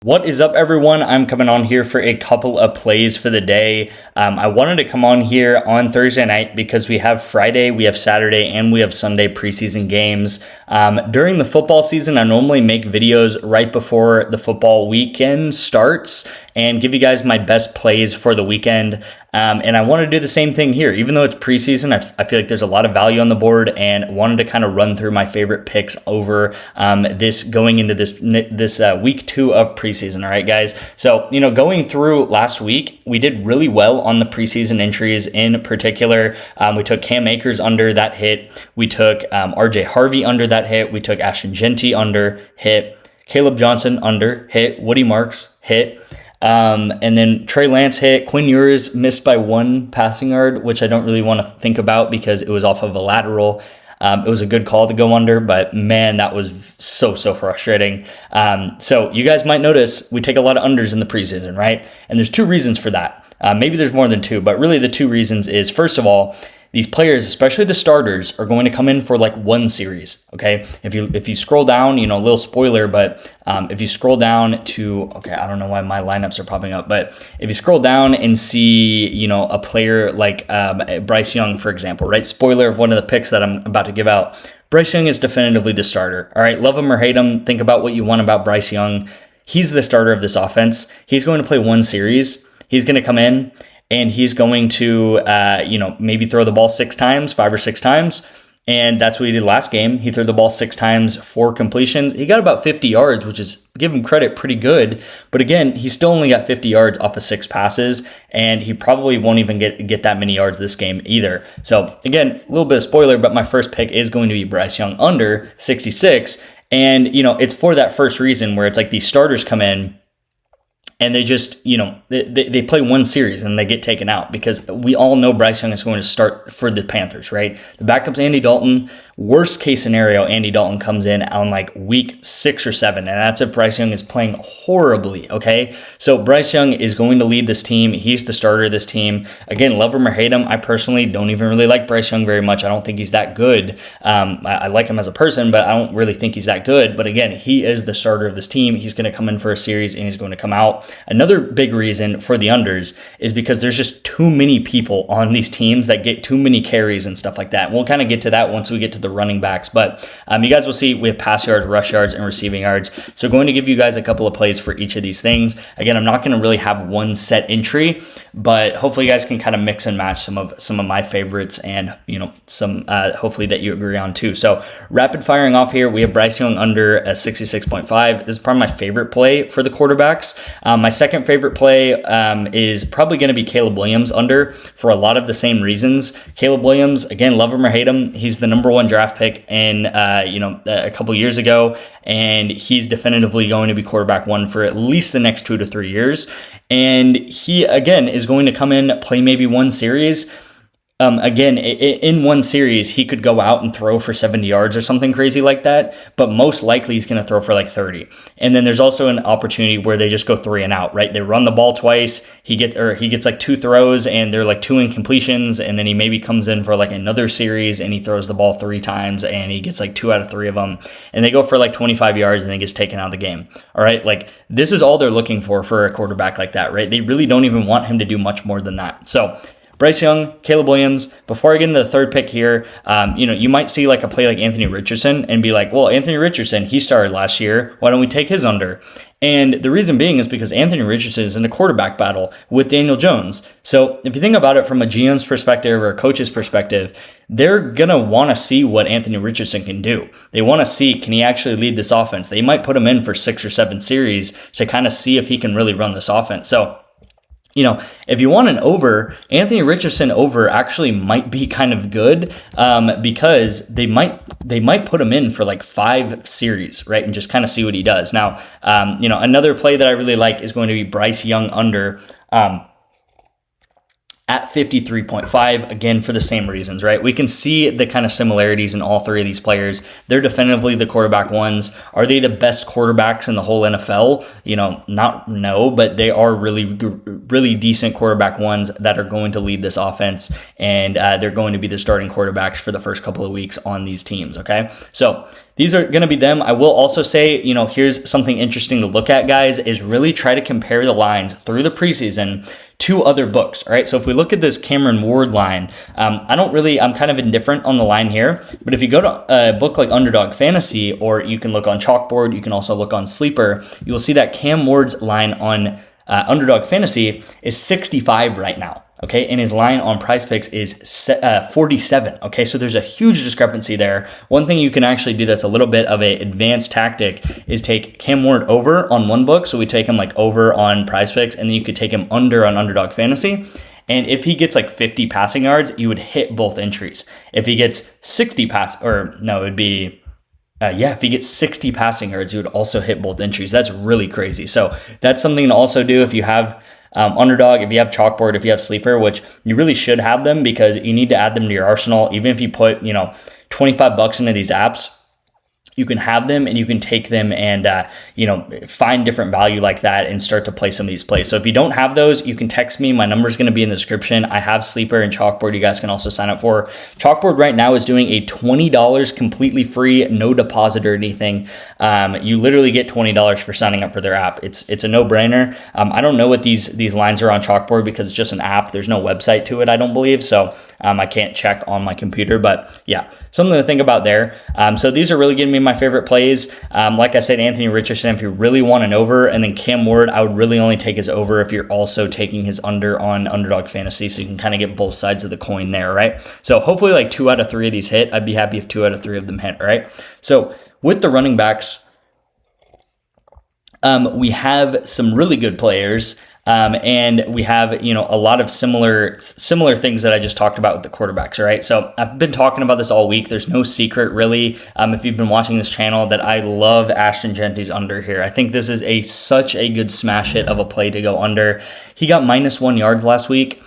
What is up, everyone? I'm coming on here for a couple of plays for the day. I wanted to come on here on Thursday night because we have Friday, we have Saturday, and we have Sunday preseason games. During the football season, I normally make videos right before the football weekend starts and give you guys my best plays for the weekend. And I want to do the same thing here. Even though it's preseason, I feel like there's a lot of value on the board, and wanted to kind of run through my favorite picks over this going into this week 2 of preseason. All right, guys. So, going through last week, we did really well on the preseason entries in particular. We took Cam Akers under, that hit. We took RJ Harvey under, that hit. We took Ashton Genty under, hit. Caleb Johnson under, hit. Woody Marks, hit. And then Trey Lance hit. Quinn Ewers missed by 1 passing yard, which I don't really want to think about because it was off of a lateral. It was a good call to go under, but man, that was so frustrating. So you guys might notice we take a lot of unders in the preseason, right? And there's 2 reasons for that. Maybe there's more than 2, but really the 2 reasons is, first of all, these players, especially the starters, are going to come in for like 1 series, okay? If you scroll down, a little spoiler, but if you scroll down to, okay, I don't know why my lineups are popping up, but if you scroll down and see, a player like Bryce Young, for example, right? Spoiler of one of the picks that I'm about to give out. Bryce Young is definitively the starter, all right? Love him or hate him, think about what you want about Bryce Young. He's the starter of this offense. He's going to play 1 series. He's going to come in, and he's going to, maybe throw the ball 6 times, 5 or 6 times. And that's what he did last game. He threw the ball 6 times, 4 completions. He got about 50 yards, which is, give him credit, pretty good. But again, he still only got 50 yards off of 6 passes, and he probably won't even get that many yards this game either. So again, a little bit of spoiler, but my first pick is going to be Bryce Young under 66. And, it's for that first reason where it's like these starters come in, and they just, they play 1 series and they get taken out because we all know Bryce Young is going to start for the Panthers, right? The backup's Andy Dalton. Worst case scenario, Andy Dalton comes in on like week 6 or 7, and that's if Bryce Young is playing horribly, okay? So Bryce Young is going to lead this team. He's the starter of this team. Again, love him or hate him, I personally don't even really like Bryce Young very much. I don't think he's that good. I like him as a person, but I don't really think he's that good. But again, he is the starter of this team. He's going to come in for a series, and he's going to come out. Another big reason for the unders is because there's just too many people on these teams that get too many carries and stuff like that. We'll kind of get to that once we get to the running backs, but you guys will see we have pass yards, rush yards, and receiving yards. So going to give you guys a couple of plays for each of these things. Again, I'm not going to really have one set entry, but hopefully you guys can kind of mix and match some of my favorites, and some hopefully that you agree on too. So rapid firing off here, we have Bryce Young under a 66.5. This is probably my favorite play for the quarterbacks. My second favorite play is probably going to be Caleb Williams under, for a lot of the same reasons. Caleb Williams, again, love him or hate him, he's the number 1 draft pick in a couple years ago, and he's definitively going to be quarterback 1 for at least the next 2 to 3 years. And he again is going to come in, play maybe 1 series. Again, in 1 series, he could go out and throw for 70 yards or something crazy like that, but most likely he's going to throw for like 30. And then there's also an opportunity where they just go 3 and out, right? They run the ball twice, he gets like 2 throws, and they're like 2 incompletions, and then he maybe comes in for like another series, and he throws the ball 3 times, and he gets like 2 out of 3 of them, and they go for like 25 yards, and then gets taken out of the game. All right, like this is all they're looking for a quarterback like that, right? They really don't even want him to do much more than that. So Bryce Young, Caleb Williams. Before I get into the third pick here, you might see like a play like Anthony Richardson and be like, well, Anthony Richardson, he started last year. Why don't we take his under? And the reason being is because Anthony Richardson is in a quarterback battle with Daniel Jones. So if you think about it from a GM's perspective or a coach's perspective, they're going to want to see what Anthony Richardson can do. They want to see, can he actually lead this offense? They might put him in for 6 or 7 series to kind of see if he can really run this offense. So if you want an over, Anthony Richardson over actually might be kind of good because they might put him in for like 5 series, right? And just kind of see what he does. Now, another play that I really like is going to be Bryce Young under at 53.5, again, for the same reasons, right? We can see the kind of similarities in all 3 of these players. They're definitively the quarterback ones. Are they the best quarterbacks in the whole NFL? No, but they are really, really decent quarterback ones that are going to lead this offense, and they're going to be the starting quarterbacks for the first couple of weeks on these teams, okay? So these are going to be them. I will also say, here's something interesting to look at, guys, is really try to compare the lines through the preseason to other books. All right. So if we look at this Cameron Ward line, I'm kind of indifferent on the line here, but if you go to a book like Underdog Fantasy, or you can look on Chalkboard, you can also look on Sleeper, you will see that Cam Ward's line on Underdog Fantasy is 65 right now. Okay, and his line on Prizepicks is 47. Okay, so there's a huge discrepancy there. One thing you can actually do that's a little bit of an advanced tactic is take Cam Ward over on one book. So we take him like over on Prizepicks, and then you could take him under on Underdog Fantasy. And if he gets like 50 passing yards, you would hit both entries. If he gets 60 if he gets 60 passing yards, you would also hit both entries. That's really crazy. So that's something to also do if you have Underdog, if you have Chalkboard, if you have Sleeper, which you really should have them because you need to add them to your arsenal. Even if you put, $25 into these apps, you can have them and you can take them and, find different value like that and start to play some of these plays. So if you don't have those, you can text me. My number is going to be in the description. I have Sleeper and Chalkboard. You guys can also sign up for. Chalkboard right now is doing a $20 completely free, no deposit or anything. You literally get $20 for signing up for their app. It's a no-brainer. I don't know what these lines are on Chalkboard because it's just an app. There's no website to it, I don't believe. So I can't check on my computer, but yeah, something to think about there. So these are really getting me my favorite plays. Like I said, Anthony Richardson, if you really want an over, and then Cam Ward, I would really only take his over if you're also taking his under on Underdog Fantasy, so you can kind of get both sides of the coin there, right? So hopefully like 2 out of 3 of these hit. I'd be happy if 2 out of 3 of them hit, right? So with the running backs, we have some really good players. And we have, a lot of similar things that I just talked about with the quarterbacks, all right? So I've been talking about this all week. There's no secret, really, if you've been watching this channel, that I love Ashton Genty's under here. I think this is such a good smash hit of a play to go under. He got -1 yards last week.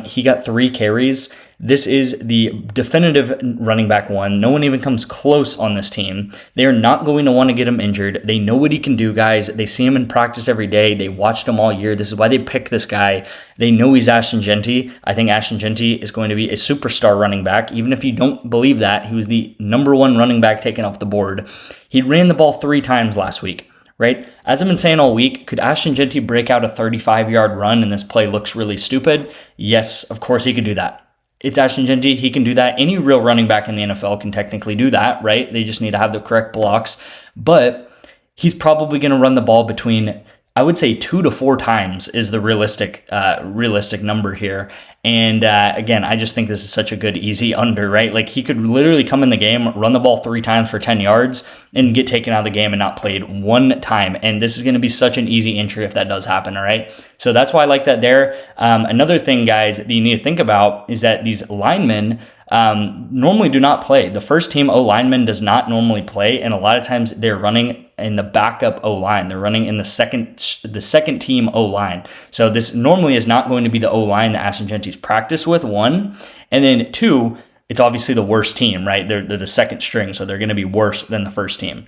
He got 3 carries. This is the definitive running back one. No one even comes close on this team. They are not going to want to get him injured. They know what he can do, guys. They see him in practice every day. They watched him all year. This is why they pick this guy. They know he's Ashton Genty. I think Ashton Genty is going to be a superstar running back. Even if you don't believe that, he was the #1 running back taken off the board. He ran the ball 3 times last week. Right? As I've been saying all week, could Ashton Genty break out a 35-yard run and this play looks really stupid? Yes, of course he could do that. It's Ashton Genty. He can do that. Any real running back in the NFL can technically do that, right? They just need to have the correct blocks. But he's probably going to run the ball between, I would say, 2 to 4 times is the realistic number here. And again, I just think this is such a good, easy under, right? Like he could literally come in the game, run the ball 3 times for 10 yards and get taken out of the game and not played 1 time. And this is going to be such an easy entry if that does happen, all right? So that's why I like that there. Another thing, guys, that you need to think about is that these linemen normally do not play. The first team O-lineman does not normally play, and a lot of times they're running in the backup O-line. They're running in the second team O-line. So this normally is not going to be the O-line that Ashton Genty's practiced with, 1. And then 2, it's obviously the worst team, right? They're the second string, so they're going to be worse than the first team.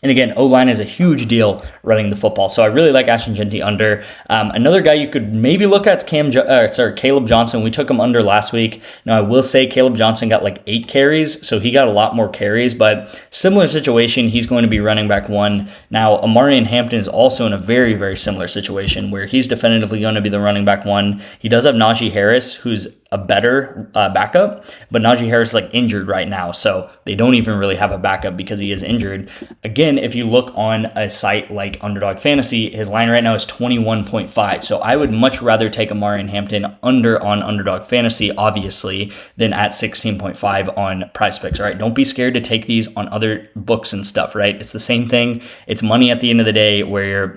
And again, O-line is a huge deal running the football. So I really like Ashton Genty under. Another guy you could maybe look at is Caleb Johnson. We took him under last week. Now, I will say Caleb Johnson got like 8 carries, so he got a lot more carries, but similar situation, he's going to be running back 1. Now, Amarian Hampton is also in a very, very similar situation where he's definitively going to be the running back 1. He does have Najee Harris, who's a better backup, but Najee Harris is like injured right now, so they don't even really have a backup because he is injured. Again, if you look on a site like Underdog Fantasy, his line right now is 21.5, so I would much rather take Amarian Hampton under on Underdog Fantasy, obviously, than at 16.5 on Prizepicks, all right? Don't be scared to take these on other books and stuff, right? It's the same thing. It's money at the end of the day where you're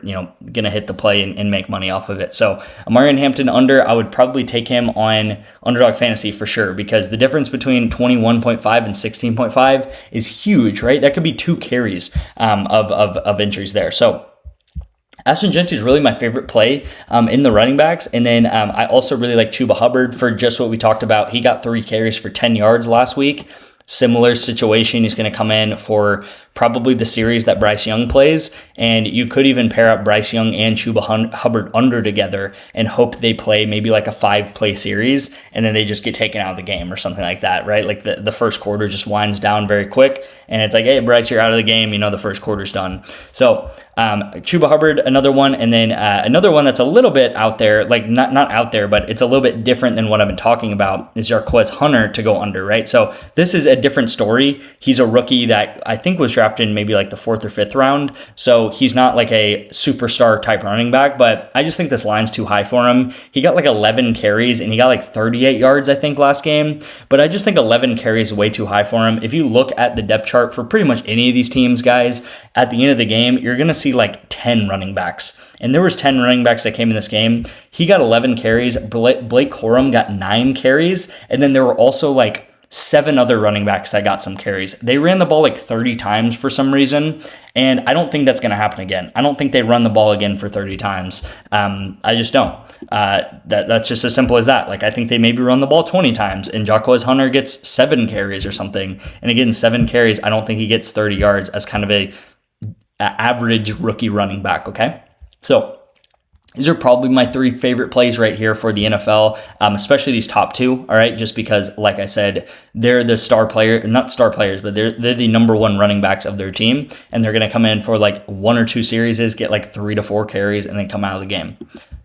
going to hit the play and make money off of it. So Amarian Hampton under, I would probably take him on Underdog Fantasy for sure, because the difference between 21.5 and 16.5 is huge, right? That could be 2 carries of entries there. So Ashton Genty is really my favorite play in the running backs. And then I also really like Chuba Hubbard for just what we talked about. He got 3 carries for 10 yards last week. similar situation. He's going to come in for probably the series that Bryce Young plays, and you could even pair up Bryce Young and Chuba Hubbard under together and hope they play maybe like a 5-play series, and then they just get taken out of the game or something like that, right? Like the first quarter just winds down very quick, and it's like, hey, Bryce, you're out of the game. The first quarter's done. So Chuba Hubbard, another one, and then another one that's a little bit out there, like not out there, but it's a little bit different than what I've been talking about, is Jarquez Hunter to go under, right? So this is a different story. He's a rookie that I think was drafted in maybe like the 4th or 5th round, so he's not like a superstar type running back, but I just think this line's too high for him. He got like 11 carries and he got like 38 yards, I think, last game, but I just think 11 carries is way too high for him. If you look at the depth chart for pretty much any of these teams, guys, at the end of the game, you're going to see like 10 running backs. And there was 10 running backs that came in this game. He got 11 carries. Blake Corum got 9 carries. And then there were also like 7 other running backs that got some carries. They ran the ball like 30 times for some reason, and I don't think that's going to happen again. I don't think they run the ball again for 30 times. I just don't. That's just as simple as that. Like, I think they maybe run the ball 20 times, and Jarquez Hunter gets 7 carries or something. And again, 7 carries, I don't think he gets 30 yards as kind of a average rookie running back, okay? So these are probably my 3 favorite plays right here for the NFL, especially these top 2, all right? Just because, like I said, they're the star player, not star players, but they're the number 1 running backs of their team, and they're going to come in for like 1 or 2 series, get like 3 to 4 carries, and then come out of the game.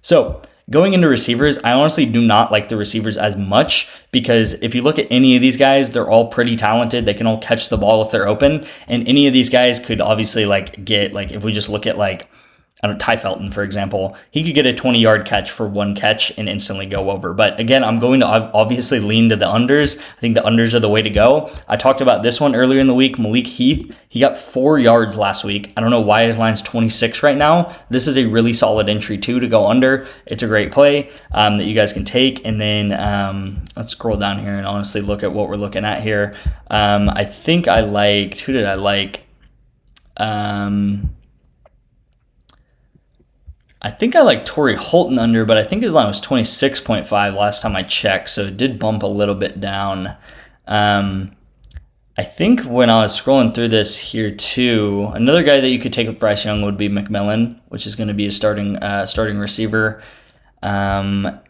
So going into receivers, I honestly do not like the receivers as much, because if you look at any of these guys, they're all pretty talented. They can all catch the ball if they're open, and any of these guys could obviously like get, like, if we just look at like, I don't know, Ty Felton, for example, he could get a 20-yard catch for 1 catch and instantly go over. But again, I'm going to obviously lean to the unders. I think the unders are the way to go. I talked about this one earlier in the week. Malik Heath, he got 4 yards last week. I don't know why his line's 26 right now. This is a really solid entry too to go under. It's a great play that you guys can take. And then let's scroll down here and honestly look at what we're looking at here. I think I liked, who did I like? I think I like Torrey Holton under, but I think his line was 26.5 last time I checked, so it did bump a little bit down. I think when I was scrolling through this here too, another guy that you could take with Bryce Young would be McMillan, which is going to be a starting receiver. But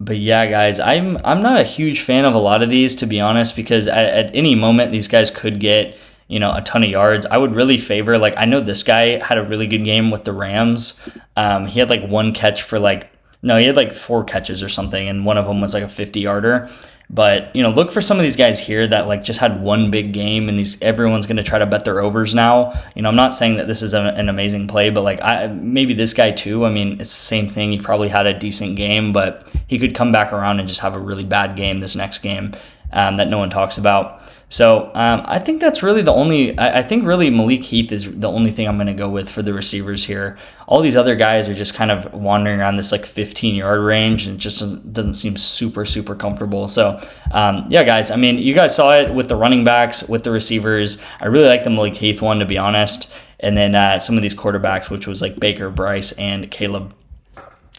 yeah, guys, I'm not a huge fan of a lot of these, to be honest, because at any moment these guys could get a ton of yards. I would really favor, like, I know this guy had a really good game with the Rams. He had like 1 catch for he had like 4 catches or something, and one of them was like a 50-yarder. But, look for some of these guys here that like just had 1 big game, and everyone's going to try to bet their overs now. I'm not saying that this is an amazing play, but like maybe this guy too. I mean, it's the same thing. He probably had a decent game, but he could come back around and just have a really bad game this next game that no one talks about. So I think that's really the only, I think really Malik Heath is the only thing I'm going to go with for the receivers here. All these other guys are just kind of wandering around this like 15-yard range, and it just doesn't seem super, super comfortable. So yeah, guys, I mean, you guys saw it with the running backs, with the receivers. I really like the Malik Heath one, to be honest. And then some of these quarterbacks, which was like Baker, Bryce, and Caleb.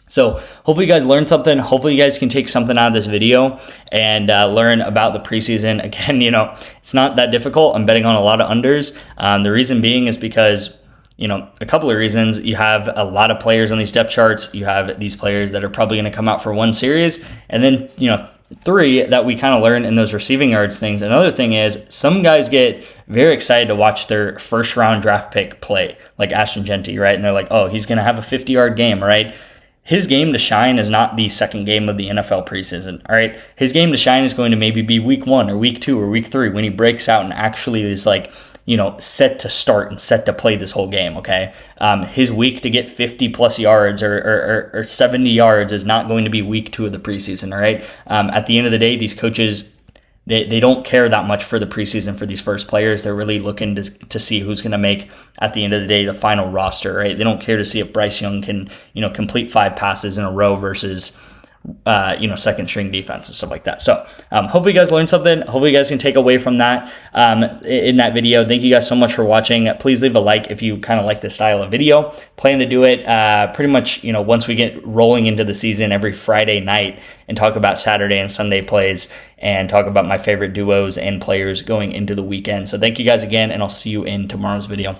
So hopefully you guys learned something. Hopefully you guys can take something out of this video and learn about the preseason. Again, it's not that difficult. I'm betting on a lot of unders. The reason being is because, a couple of reasons. You have a lot of players on these depth charts. You have these players that are probably going to come out for 1 series. And then, 3 that we kind of learn in those receiving yards things. Another thing is some guys get very excited to watch their first round draft pick play, like Ashton Genty, right? And they're like, oh, he's going to have a 50-yard game, right? His game to shine is not the second game of the NFL preseason, all right? His game to shine is going to maybe be week 1 or week 2 or week 3 when he breaks out and actually is like, set to start and set to play this whole game, okay? His week to get 50-plus yards or 70 yards is not going to be week 2 of the preseason, all right? At the end of the day, these coaches, they don't care that much for the preseason for these first players. They're really looking to see who's going to make, at the end of the day, the final roster, right? They don't care to see if Bryce Young can, complete 5 passes in a row versus second string defense and stuff like that. So hopefully you guys learned something. Hopefully you guys can take away from that in that video. Thank you guys so much for watching. Please leave a like if you kind of like this style of video. Plan to do it pretty much, once we get rolling into the season every Friday night and talk about Saturday and Sunday plays and talk about my favorite duos and players going into the weekend. So thank you guys again, and I'll see you in tomorrow's video.